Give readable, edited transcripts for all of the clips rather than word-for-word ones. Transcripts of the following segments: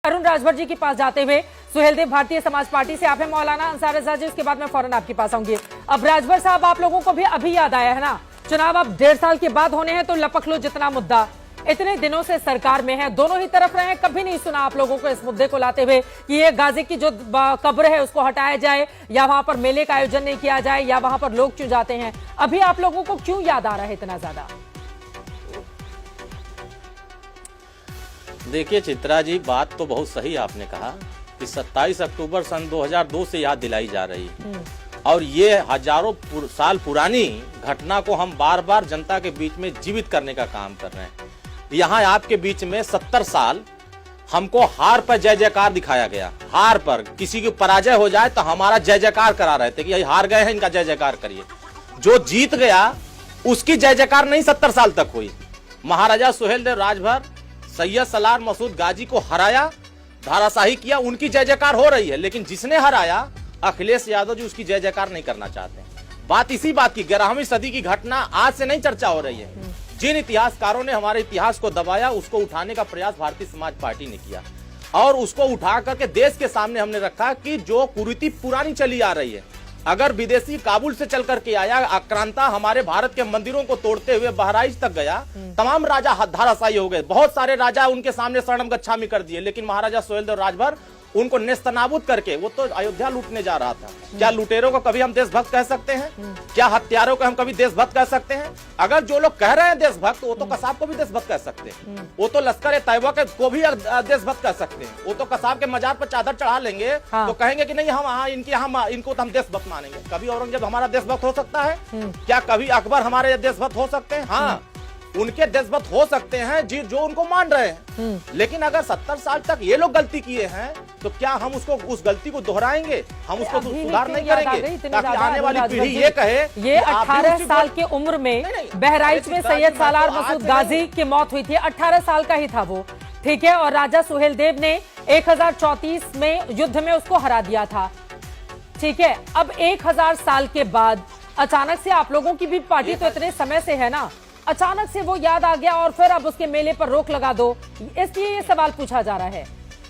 अरुण राजभर जी के पास जाते हुए, सुहेलदेव भारतीय समाज पार्टी से आप हैं मौलाना अंसार रजा जी, उसके बाद मैं फौरन आपके पास आऊंगी। अब राजभर साहब, आप लोगों को भी अभी याद आया है ना, चुनाव अब 1.5 साल के बाद होने हैं, तो लपक लो जितना मुद्दा। इतने दिनों से सरकार में है, दोनों ही तरफ रहे हैं, कभी नहीं सुना आप लोगों को इस मुद्दे को लाते हुए कि ये गाजी की जो कब्र है उसको हटाया जाए, या वहां पर मेले का आयोजन नहीं किया जाए, या वहां पर लोग क्यों जाते हैं। अभी आप लोगों को क्यों याद आ रहा है इतना ज्यादा? देखिए चित्रा जी, बात तो बहुत सही आपने कहा कि 27 अक्टूबर सन 2002 से याद दिलाई जा रही है, और ये हजारों साल पुरानी घटना को हम बार बार जनता के बीच में जीवित करने का काम कर रहे हैं। यहाँ आपके बीच में 70 साल हमको हार पर जय जयकार दिखाया गया। हार पर किसी की पराजय हो जाए तो हमारा जय जयकार करा रहे थे कि ये हार गए हैं, इनका जय जयकार करिए। जो जीत गया उसकी जय जयकार नहीं 70 साल तक हुई। महाराजा सुहेलदेव राजभर सैयद सलार मसूद गाजी को हराया, धाराशाही किया, उनकी जय जयकार हो रही है। लेकिन जिसने हराया अखिलेश यादव जी, उसकी जय जयकार नहीं करना चाहते। बात इसी बात की, 11वीं सदी की घटना आज से नहीं चर्चा हो रही है। जिन इतिहासकारों ने हमारे इतिहास को दबाया, उसको उठाने का प्रयास भारतीय समाज पार्टी ने किया, और उसको उठा करके देश के सामने हमने रखा कि जो कुरीति पुरानी चली आ रही है, अगर विदेशी काबुल से चल करके आया, आक्रांता हमारे भारत के मंदिरों को तोड़ते हुए बहराइच तक गया, तमाम राजा धाराशायी हो गए। बहुत सारे राजा उनके सामने शरणम गच्छामि कर दिए, लेकिन महाराजा सुहेलदेव राजभर उनको नेस्तनाबूद करके, वो तो अयोध्या लूटने जा रहा था। क्या लुटेरों को कभी हम देशभक्त कह सकते हैं? क्या हत्यारों को हम कभी देशभक्त कह सकते हैं? अगर जो लोग कह रहे हैं देशभक्त, वो तो कसाब को भी देशभक्त कह सकते हैं, वो तो लश्कर तैयबा को भी देशभक्त कह सकते हैं। वो तो कसाब के मजार पर चादर चढ़ा लेंगे तो कहेंगे कि नहीं, हम इनको तो हम देशभक्त मानेंगे। कभी औरंगजेब हमारा देशभक्त हो सकता है? क्या कभी अकबर हमारे देशभक्त हो सकते हैं? हाँ, उनके देशभक्त हो सकते हैं जी, जो उनको मान रहे हैं। लेकिन अगर 70 साल तक ये लोग गलती किए हैं, तो क्या हम उस गलती को दोहराएंगे? हम उसको सुधार नहीं करेंगे ताकि आने वाली पीढ़ी ये कहे। ये 18 साल की उम्र में बहराइच में सैयद सालार मसूद गाजी की मौत हुई थी, 18 साल का ही था वो, ठीक है। और राजा सुहेलदेव ने 1034 में युद्ध में उसको हरा दिया था, ठीक है। अब 1000 साल के बाद अचानक से आप लोगों की भी पार्टी तो इतने समय से है ना, अचानक से वो याद आ गया और फिर अब उसके मेले पर रोक लगा दो। इसलिए ये सवाल पूछा जा रहा है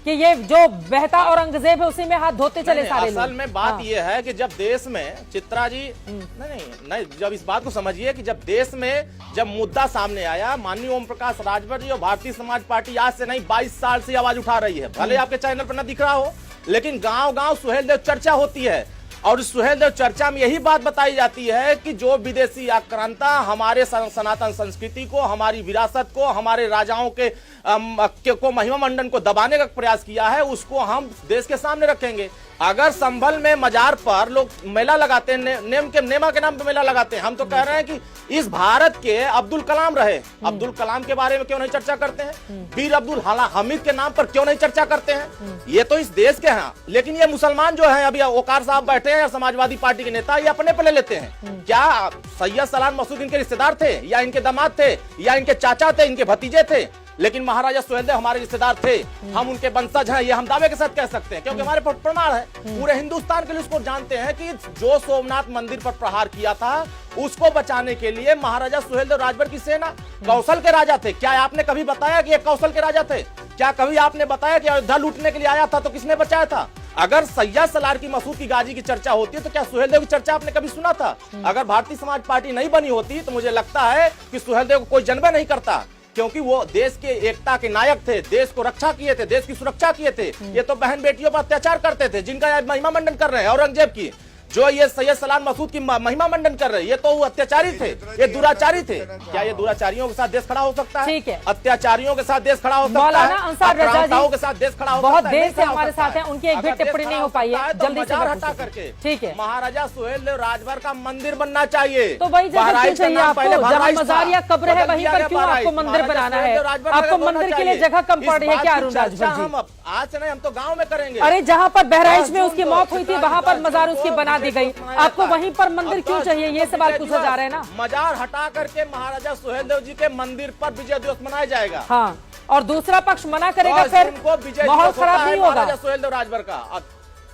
कि ये जो बहता औरंगजेब है उसी में हाथ धोते चले सारे लोग। असल में बात ये है कि जब देश में, चित्रा जी नहीं, जब इस बात को समझिए कि जब देश में जब मुद्दा सामने आया, माननीय ओम प्रकाश राजभर जी और भारतीय समाज पार्टी आज से नहीं 22 साल से आवाज उठा रही है। भले आपके चैनल पर न दिख रहा हो, लेकिन गांव गांव सुहेलदेव चर्चा होती है, और सुहेलदेव चर्चा में यही बात बताई जाती है कि जो विदेशी आक्रांता हमारे सनातन संस्कृति को, हमारी विरासत को, हमारे राजाओं को महिमा मंडन को दबाने का प्रयास किया है, उसको हम देश के सामने रखेंगे। अगर संभल में मजार पर लोग मेला लगाते हैं, नेमा के नाम पे मेला लगाते हैं, हम तो कह रहे हैं कि इस भारत के अब्दुल कलाम रहे, अब्दुल कलाम के बारे में क्यों नहीं चर्चा करते हैं? वीर अब्दुल हामिद के नाम पर क्यों नहीं चर्चा करते हैं? ये तो इस देश के हैं। लेकिन ये मुसलमान जो है, अभी ओकार साहब बैठे हैं या समाजवादी पार्टी के नेता, ये अपने पे ले लेते हैं। क्या सैयद सलार मसूद इनके रिश्तेदार थे, या इनके दामाद थे, या इनके चाचा थे, इनके भतीजे थे? लेकिन महाराजा सुहेलदेव हमारे रिश्तेदार थे, हम उनके वंशज हैं, ये हम दावे के साथ कह सकते हैं, क्योंकि हमारे पास प्रमाण है। पूरे हिंदुस्तान के लिए उसको जानते हैं कि जो सोमनाथ मंदिर पर प्रहार किया था, उसको बचाने के लिए महाराजा सुहेलदेव राजभर की सेना कौशल के राजा थे। क्या आपने कभी बताया कि ये कौशल के राजा थे? क्या कभी आपने बताया कि अयोध्या लूटने के लिए आया था तो किसने बचाया था? अगर सैयद सलार की मसूद की गाजी की चर्चा होती है तो क्या सुहेलदेव की चर्चा आपने कभी सुना था? अगर भारतीय समाज पार्टी नहीं बनी होती तो मुझे लगता है कि सुहेलदेव को कोई जन्म नहीं करता, क्योंकि वो देश के एकता के नायक थे, देश को रक्षा किए थे, देश की सुरक्षा किए थे। ये तो बहन बेटियों पर अत्याचार करते थे, जिनका महिमा मंडन कर रहे हैं औरंगजेब की। जो ये सैयद सलार मसूद की महिमा मंडन कर रहे हैं, ये तो अत्याचारी थे, ये दुराचारी थे। क्या ये दुराचारियों के साथ देश खड़ा हो सकता है? ठीक है, अत्याचारियों के साथ देश खड़ा हो सकता है, मौलाना अंसार रजा जी के साथ देश खड़ा हो सकता है। बहुत देर से हमारे साथ हैं, उनकी एक भी टिप्पणी नहीं हो पाई है, जल्दी से हटा करके। ठीक है, महाराजा सुहेलदेव राजभर का मंदिर बनना चाहिए। तो वही जगह क्यों चाहिए आपको? जहाँ मजार या कब्र है वहीं पर क्यों आपको मंदिर बनाना है? आपको मंदिर के लिए जगह कम पड़ रही है क्या अरुण राजभर जी? आज से नहीं, हम तो गाँव में करेंगे। अरे जहाँ पर बहराइच में उसकी मौत हुई थी वहाँ पर मजार उसकी बना दी गई, आपको वहीं पर मंदिर क्यों चाहिए? ये सवाल पूछा जा रहा है ना। मजार हटा करके महाराजा सुहेलदेव जी के मंदिर पर विजय दिवस मनाया जाएगा। हाँ, और दूसरा पक्ष मना करेगा फिर माहौल खराब नहीं होगा? महाराजा सुहेलदेव राजभर का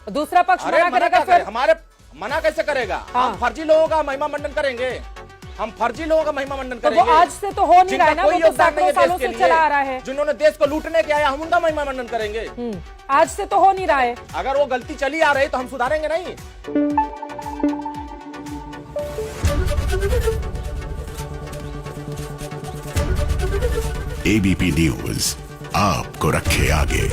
दूसरा पक्ष मना करेगा फिर हमारे मना कैसे करेगा? हम फर्जी लोगों का महिमा मंडन करेंगे? हम फर्जी लोगों का महिमा मंडन तो करेंगे? वो आज से तो हो नहीं रहा है ना, वो तो सैकड़ों सालों से चला आ रहा है। जिन्होंने देश को लूटने के आया, हम उनका महिमा मंडन करेंगे? आज से तो हो नहीं रहा है। अगर वो गलती चली आ रही तो हम सुधारेंगे नहीं। एबीपी न्यूज आपको रखे आगे।